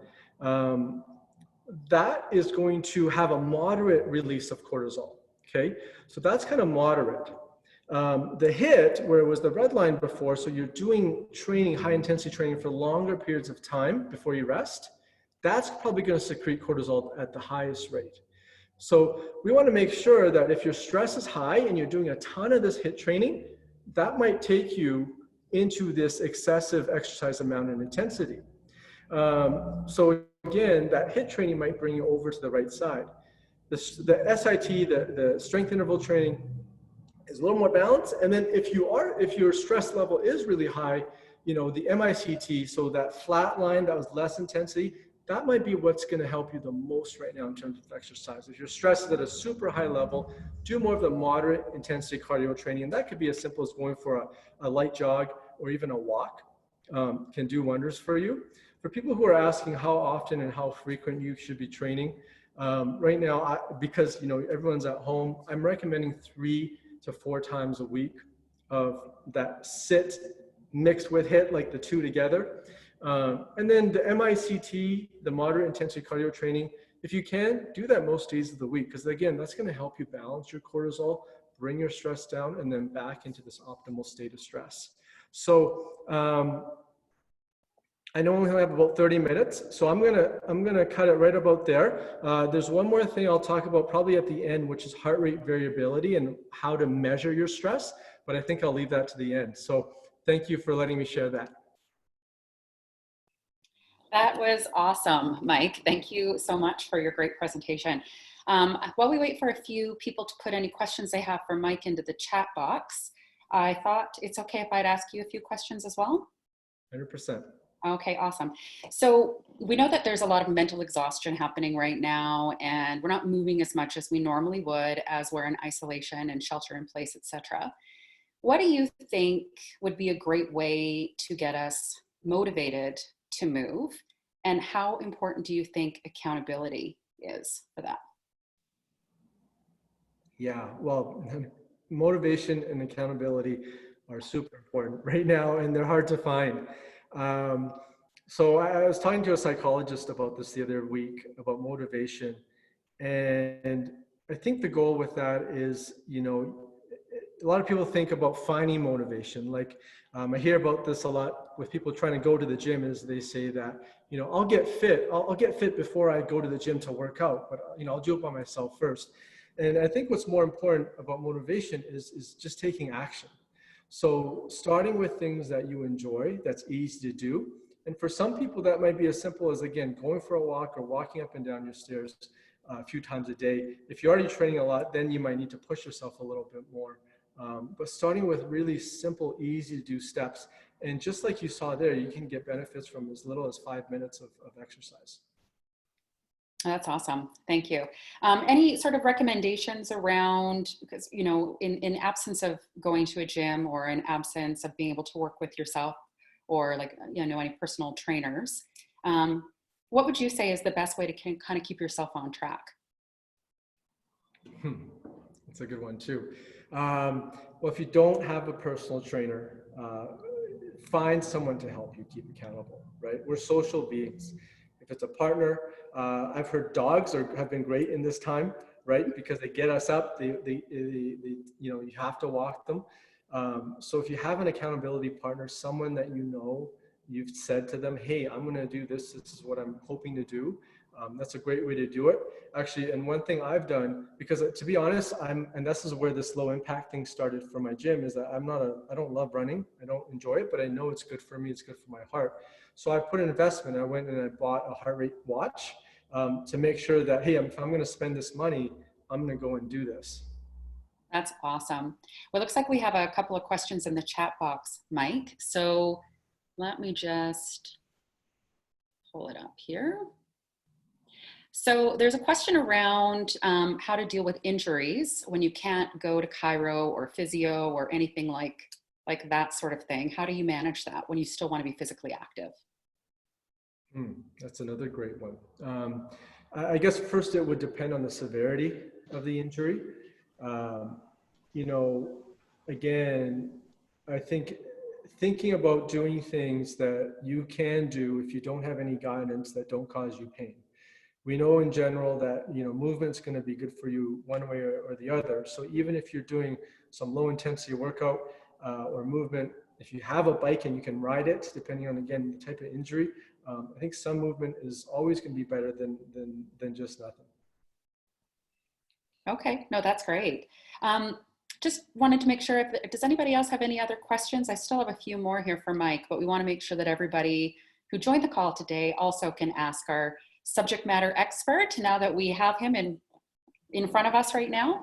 that is going to have a moderate release of cortisol, okay? So that's kind of moderate. The HIIT, where it was the red line before, so you're doing training, high intensity training for longer periods of time before you rest, that's probably going to secrete cortisol at the highest rate. So we want to make sure that if your stress is high and you're doing a ton of this HIIT training, that might take you into this excessive exercise amount and intensity. So again, that HIIT training might bring you over to the right side. The SIT, the strength interval training, is a little more balanced. And then if your stress level is really high, the MICT, so that flat line that was less intensity, that might be what's going to help you the most right now in terms of exercise. If your stress is at a super high level, do more of the moderate intensity cardio training. And that could be as simple as going for a light jog or even a walk, can do wonders for you. For people who are asking how often and how frequent you should be training, right now, because everyone's at home, I'm recommending 3 to 4 times a week of that sit mixed with HIIT, like the 2 together. And then the MICT, the moderate intensity cardio training, if you can, do that most days of the week, because again, that's going to help you balance your cortisol, bring your stress down, and then back into this optimal state of stress. So I know we only have about 30 minutes, so I'm gonna cut it right about there. There's one more thing I'll talk about probably at the end, which is heart rate variability and how to measure your stress, but I think I'll leave that to the end. So thank you for letting me share that. That was awesome, Mike. Thank you so much for your great presentation. While we wait for a few people to put any questions they have for Mike into the chat box, I thought it's okay if I'd ask you a few questions as well? 100%. Okay, awesome. So we know that there's a lot of mental exhaustion happening right now, and we're not moving as much as we normally would as we're in isolation and shelter in place, etc. What do you think would be a great way to get us motivated to move, and how important do you think accountability is for that? Yeah, well, motivation and accountability are super important right now, and they're hard to find. So I was talking to a psychologist about this the other week, about motivation. And I think the goal with that is, a lot of people think about finding motivation. Like I hear about this a lot with people trying to go to the gym, is they say that, I'll get fit. I'll get fit before I go to the gym to work out, but I'll do it by myself first. And I think what's more important about motivation is just taking action. So starting with things that you enjoy, that's easy to do. And for some people, that might be as simple as, again, going for a walk or walking up and down your stairs a few times a day. If you're already training a lot, then you might need to push yourself a little bit more. But starting with really simple, easy to do steps. And just like you saw there, you can get benefits from as little as 5 minutes of exercise. That's awesome. Thank you. Any sort of recommendations around, because, in absence of going to a gym or in absence of being able to work with yourself or any personal trainers, what would you say is the best way to kind of keep yourself on track? That's a good one too. Well, if you don't have a personal trainer, find someone to help you keep accountable, right? We're social beings. If it's a partner, I've heard dogs have been great in this time, right? Because they get us up, you have to walk them. So if you have an accountability partner, someone that you've said to them, hey, I'm going to do this. This is what I'm hoping to do. That's a great way to do it. Actually, and one thing I've done, because to be honest, and this is where this low impact thing started for my gym, is that I don't love running. I don't enjoy it, but I know it's good for me. It's good for my heart. So I put an investment. I went and I bought a heart rate watch to make sure that, hey, if I'm going to spend this money, I'm going to go and do this. That's awesome. Well, it looks like we have a couple of questions in the chat box, Mike. So let me just pull it up here. So there's a question around how to deal with injuries when you can't go to chiro or physio or anything like that sort of thing. How do you manage that when you still want to be physically active? That's another great one. I guess first it would depend on the severity of the injury. Again, I think thinking about doing things that you can do if you don't have any guidance that don't cause you pain. We know in general that, movement's going to be good for you one way or the other. So even if you're doing some low intensity workout or movement, if you have a bike and you can ride it, depending on, again, the type of injury, I think some movement is always going to be better than just nothing. Okay, no, that's great. Just wanted to make sure, does anybody else have any other questions? I still have a few more here for Mike, but we want to make sure that everybody who joined the call today also can ask our subject matter expert now that we have him in front of us right now.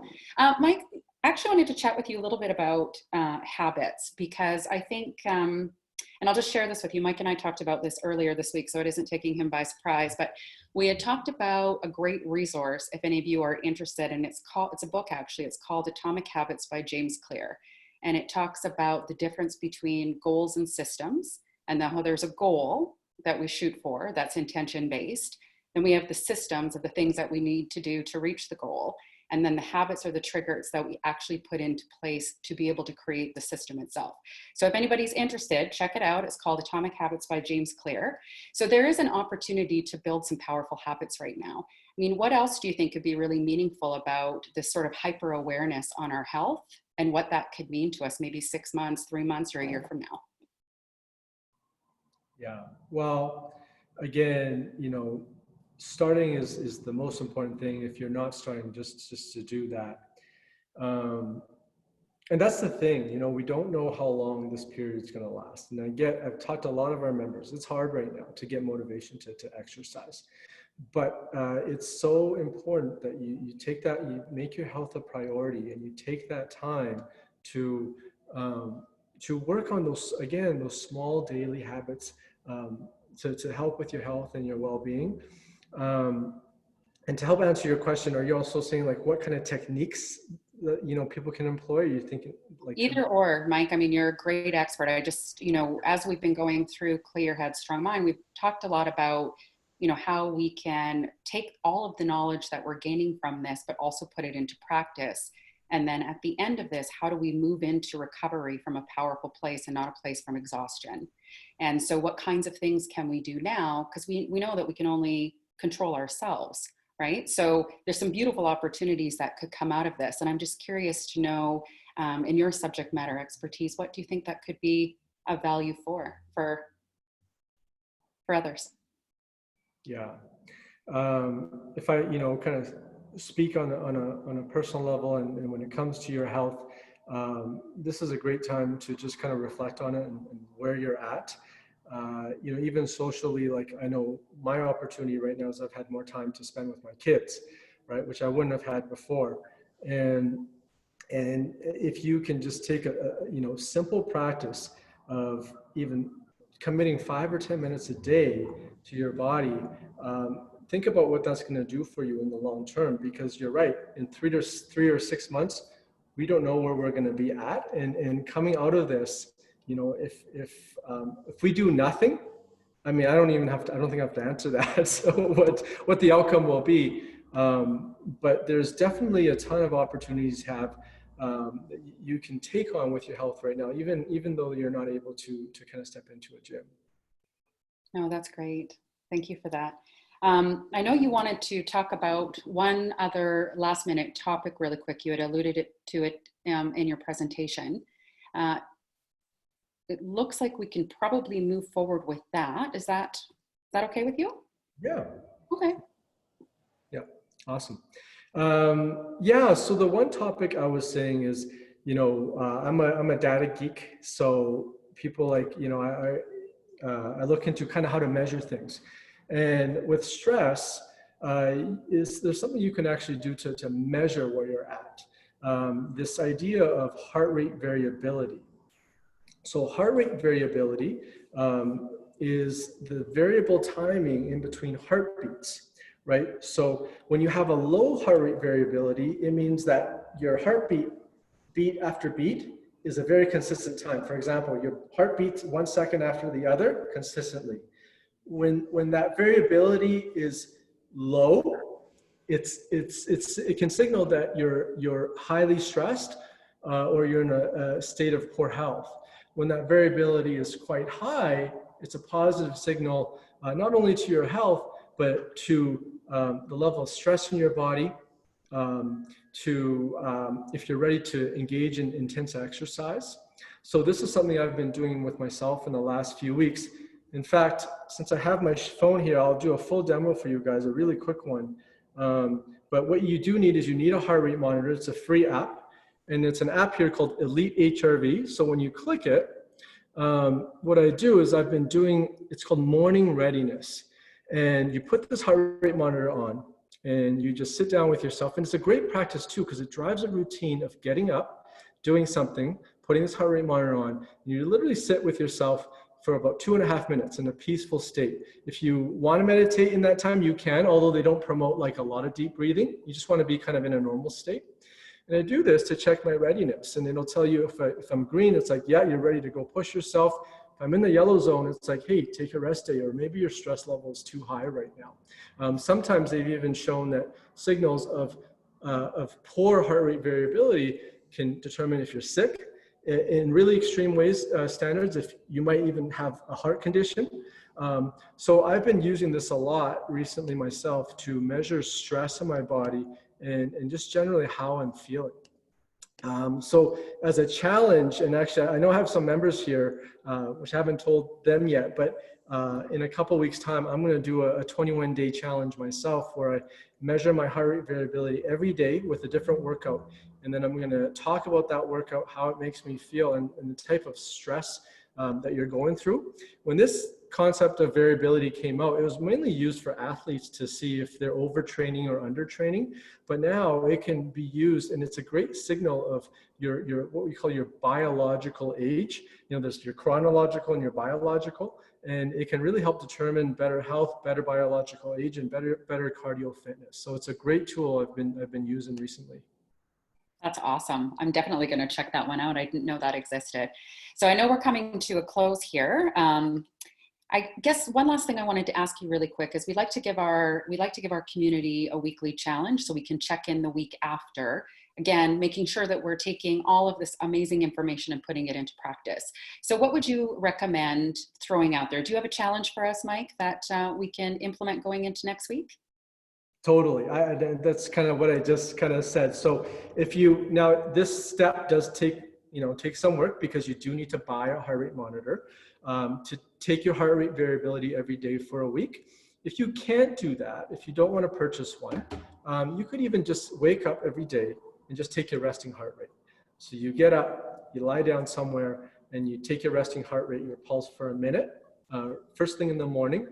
Mike, I actually wanted to chat with you a little bit about habits, because I think, and I'll just share this with you. Mike and I talked about this earlier this week, so it isn't taking him by surprise, but we had talked about a great resource, if any of you are interested, and it's a book actually. It's called Atomic Habits by James Clear. And it talks about the difference between goals and systems, and how there's a goal that we shoot for that's intention-based. Then we have the systems of the things that we need to do to reach the goal. And then the habits are the triggers that we actually put into place to be able to create the system itself. So if anybody's interested, check it out. It's called Atomic Habits by James Clear. So there is an opportunity to build some powerful habits right now. I mean, what else do you think could be really meaningful about this sort of hyper awareness on our health and what that could mean to us maybe 6 months, 3 months, or a year from now? Yeah, well, again, starting is the most important thing. If you're not starting, just to do that. And that's the thing, we don't know how long this period is going to last. And I've talked to a lot of our members. It's hard right now to get motivation to exercise. But it's so important that you take that, you make your health a priority, and you take that time to work on those small daily habits to help with your health and your well-being. And to help answer your question, are you also saying what kind of techniques that people can employ? Are you thinking either or, Mike? I mean, you're a great expert. I just, as we've been going through Clear Head, Strong Mind, we've talked a lot about how we can take all of the knowledge that we're gaining from this, but also put it into practice. And then at the end of this, how do we move into recovery from a powerful place and not a place from exhaustion? And so what kinds of things can we do now? Because we know that we can only control ourselves, right? So there's some beautiful opportunities that could come out of this. And I'm just curious to know, in your subject matter expertise, what do you think that could be of value for others? Yeah. If I, kind of speak on a personal level, and when it comes to your health, this is a great time to just kind of reflect on it and where you're at. Even socially, I know my opportunity right now is I've had more time to spend with my kids, right, which I wouldn't have had before. And if you can just take a simple practice of even committing 5 or 10 minutes a day to your body, think about what that's going to do for you in the long term, because you're right, in 3 or 6 months, we don't know where we're going to be at. And coming out of this, if we do nothing, I mean, I don't think I have to answer that. So what the outcome will be. But there's definitely a ton of opportunities to have that you can take on with your health right now, even though you're not able to kind of step into a gym. No, that's great. Thank you for that. I know you wanted to talk about one other last minute topic really quick. You had alluded to it in your presentation. It looks like we can probably move forward with that. Is that okay with you? Yeah. Okay. Yeah. Awesome. Yeah. So the one topic I was saying is, I'm a data geek. So people like, I look into kind of how to measure things. And with stress, there's something you can actually do to measure where you're at. This idea of heart rate variability. So heart rate variability is the variable timing in between heartbeats, right? So when you have a low heart rate variability, it means that your heartbeat, beat after beat, is a very consistent time. For example, your heart beats 1 second after the other consistently. When that variability is low, it can signal that you're highly stressed or you're in a state of poor health. When that variability is quite high, it's a positive signal not only to your health but to the level of stress in your body, if you're ready to engage in intense exercise. So this is something I've been doing with myself in the last few weeks. In fact, since I have my phone here, I'll do a full demo for you guys, a really quick one. But what you do need is you need a heart rate monitor. It's a free app, and it's an app here called Elite HRV. So when you click it, what I do is I've been doing, it's called morning readiness. And you put this heart rate monitor on, and you just sit down with yourself. And it's a great practice too, because it drives a routine of getting up, doing something, putting this heart rate monitor on. And you literally sit with yourself for about 2.5 minutes in a peaceful state. If you want to meditate in that time, you can, although they don't promote like a lot of deep breathing. You just want to be kind of in a normal state. And I do this to check my readiness. And it'll tell you if I'm green, it's like, yeah, you're ready to go push yourself. If I'm in the yellow zone, it's like, hey, take a rest day, or maybe your stress level is too high right now. Sometimes they've even shown that signals of poor heart rate variability can determine if you're sick. In really extreme ways, standards, if you might even have a heart condition. So I've been using this a lot recently myself to measure stress in my body and just generally how I'm feeling. So as a challenge, and actually I know I have some members here, which I haven't told them yet, but in a couple weeks time, I'm going to do a 21-day challenge myself where I measure my heart rate variability every day with a different workout. And then I'm going to talk about that workout, how it makes me feel, and the type of stress that you're going through. When this concept of variability came out, it was mainly used for athletes to see if they're overtraining or undertraining. But now it can be used, and it's a great signal of your what we call your biological age. There's your chronological and your biological, and it can really help determine better health, better biological age, and better cardio fitness. So it's a great tool I've been using recently. That's awesome. I'm definitely going to check that one out. I didn't know that existed. So I know we're coming to a close here. I guess one last thing I wanted to ask you really quick is we like to give our community a weekly challenge so we can check in the week after. Again, making sure that we're taking all of this amazing information and putting it into practice. So what would you recommend throwing out there? Do you have a challenge for us, Mike, that we can implement going into next week? Totally. That's kind of what I just kind of said. So now this step does take some work, because you do need to buy a heart rate monitor to take your heart rate variability every day for a week. If you can't do that, if you don't want to purchase one, you could even just wake up every day and just take your resting heart rate. So you get up, you lie down somewhere, and you take your resting heart rate, your pulse for a minute, first thing in the morning,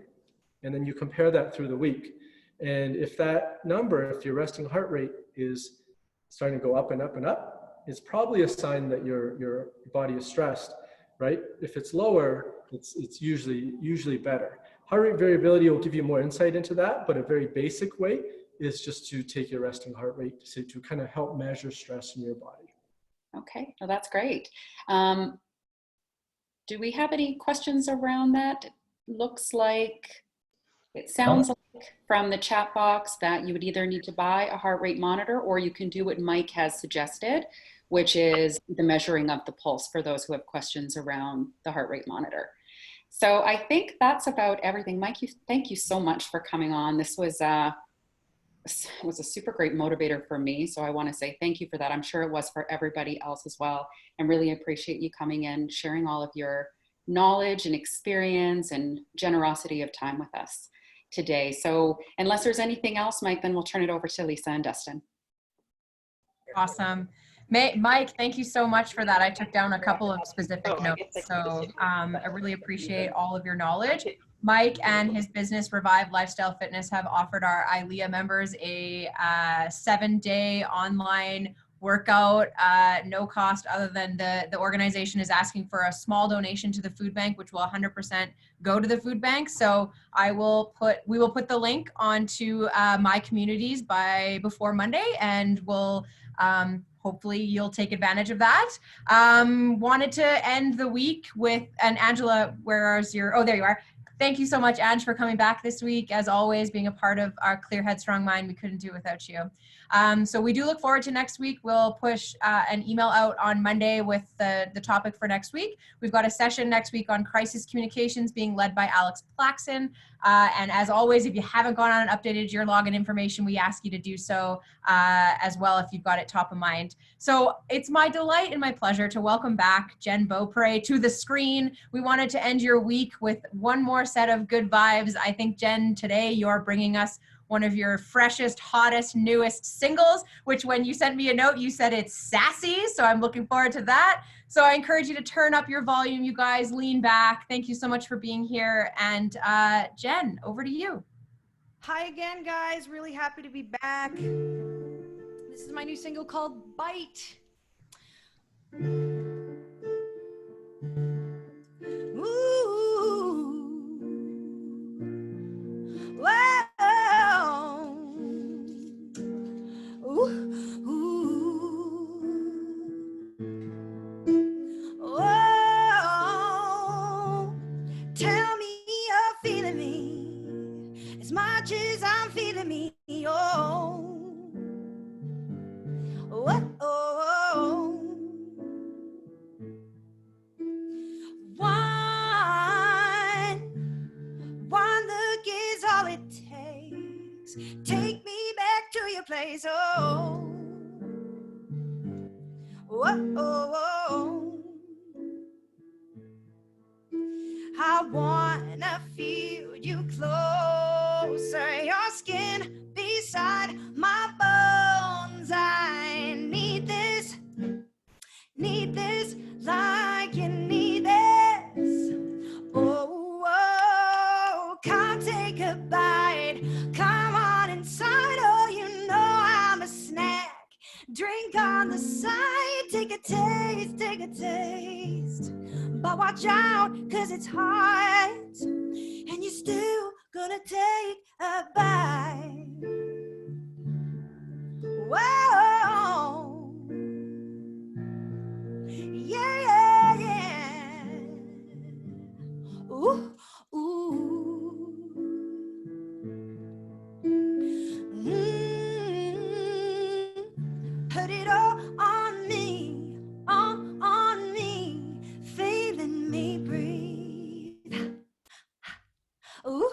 and then you compare that through the week. And if that number, if your resting heart rate is starting to go up and up and up, it's probably a sign that your body is stressed, right? If it's lower, it's usually better. Heart rate variability will give you more insight into that, but a very basic way is just to take your resting heart rate to kind of help measure stress in your body. Okay, well, that's great. Do we have any questions around that? It sounds like from the chat box that you would either need to buy a heart rate monitor, or you can do what Mike has suggested, which is the measuring of the pulse for those who have questions around the heart rate monitor. So I think that's about everything. Mike, thank you so much for coming on. This was a super great motivator for me. So I want to say thank you for that. I'm sure it was for everybody else as well. And really appreciate you coming in, sharing all of your knowledge and experience and generosity of time with us today. So unless there's anything else, Mike, then we'll turn it over to Lisa and Dustin. Awesome. Mike, thank you so much for that. I took down a couple of specific notes, so I really appreciate all of your knowledge. Mike and his business Revive Lifestyle Fitness have offered our ILEA members a 7-day online workout, no cost other than the organization is asking for a small donation to the food bank, which will 100% go to the food bank. So we will put the link onto my communities before Monday, and we'll hopefully you'll take advantage of that. Wanted to end the week with, and Angela, where's your, oh, there you are. Thank you so much, Ange, for coming back this week. As always, being a part of our Clear Head, Strong Mind, we couldn't do it without you. So we do look forward to next week. We'll push an email out on Monday with the topic for next week. We've got a session next week on crisis communications being led by Alex Plaxon. And as always, if you haven't gone on and updated your login information, we ask you to do so as well if you've got it top of mind. So it's my delight and my pleasure to welcome back Jen Beaupre to the screen. We wanted to end your week with one more set of good vibes. I think, Jen, today you're bringing us one of your freshest, hottest, newest singles, which when you sent me a note, you said it's sassy. So I'm looking forward to that. So I encourage you to turn up your volume, you guys, lean back. Thank you so much for being here. And Jen, over to you. Hi again, guys. Really happy to be back. This is my new single called Bite. Tell me you're feeling me as much as I'm feeling me. One look is all it takes. Take me back to your place. I wanna feel you closer, your skin beside my bones. I need this like you need this. Come take a bite, come on inside. Oh, you know I'm a snack. Drink on the side, take a taste. But watch out, 'cause it's hot, and you're still gonna take a bite. Whoa, yeah. Ooh. Put it all on me, on me, feeling me breathe. Ooh.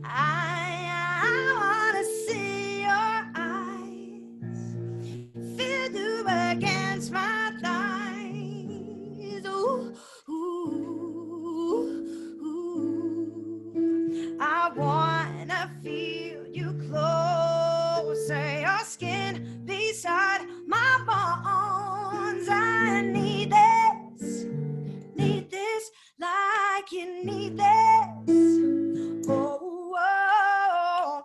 I wanna see your eyes, feel you against my thighs. I wanna feel you closer, your skin beside my bones. I need this like you need this.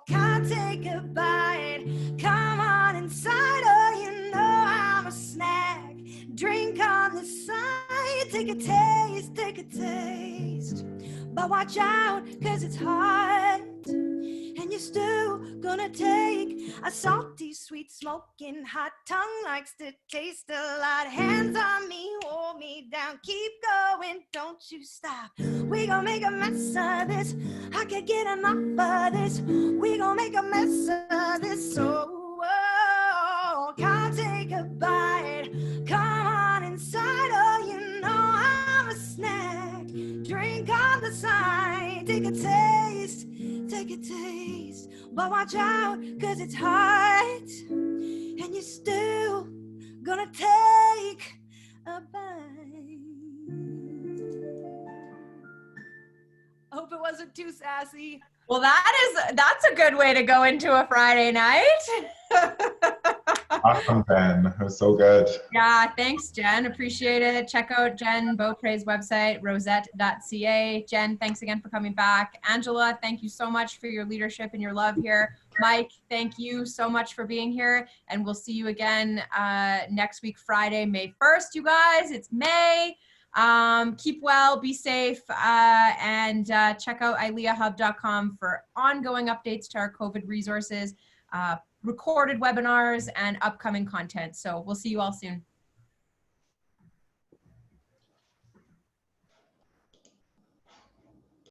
Can't take a bite, come on inside. Oh, you know I'm a snack. Drink on the side, take a taste. But watch out, 'cause it's hot, and you're still gonna take A salty, sweet, smoking hot tongue likes to taste a lot. Hands on me, hold me down, keep going, don't you stop. We gon' make a mess of this. I can't get enough of this. We gon' make a mess of this. So, can't take a bite. Come on inside, oh, you know I'm a snack. Drink on the side, take a taste, but watch out, cause it's hot, and you're still gonna take a bite. I hope it wasn't too sassy. Well, that's a good way to go into a Friday night. Awesome, Jen. It was so good. Yeah, thanks, Jen. Appreciate it. Check out Jen Beaupre's website, rosette.ca. Jen, thanks again for coming back. Angela, thank you so much for your leadership and your love here. Mike, thank you so much for being here. And we'll see you again next week, Friday, May 1st, you guys. It's May. Keep well, be safe, and check out ileahub.com for ongoing updates to our COVID resources, recorded webinars, and upcoming content. So we'll see you all soon.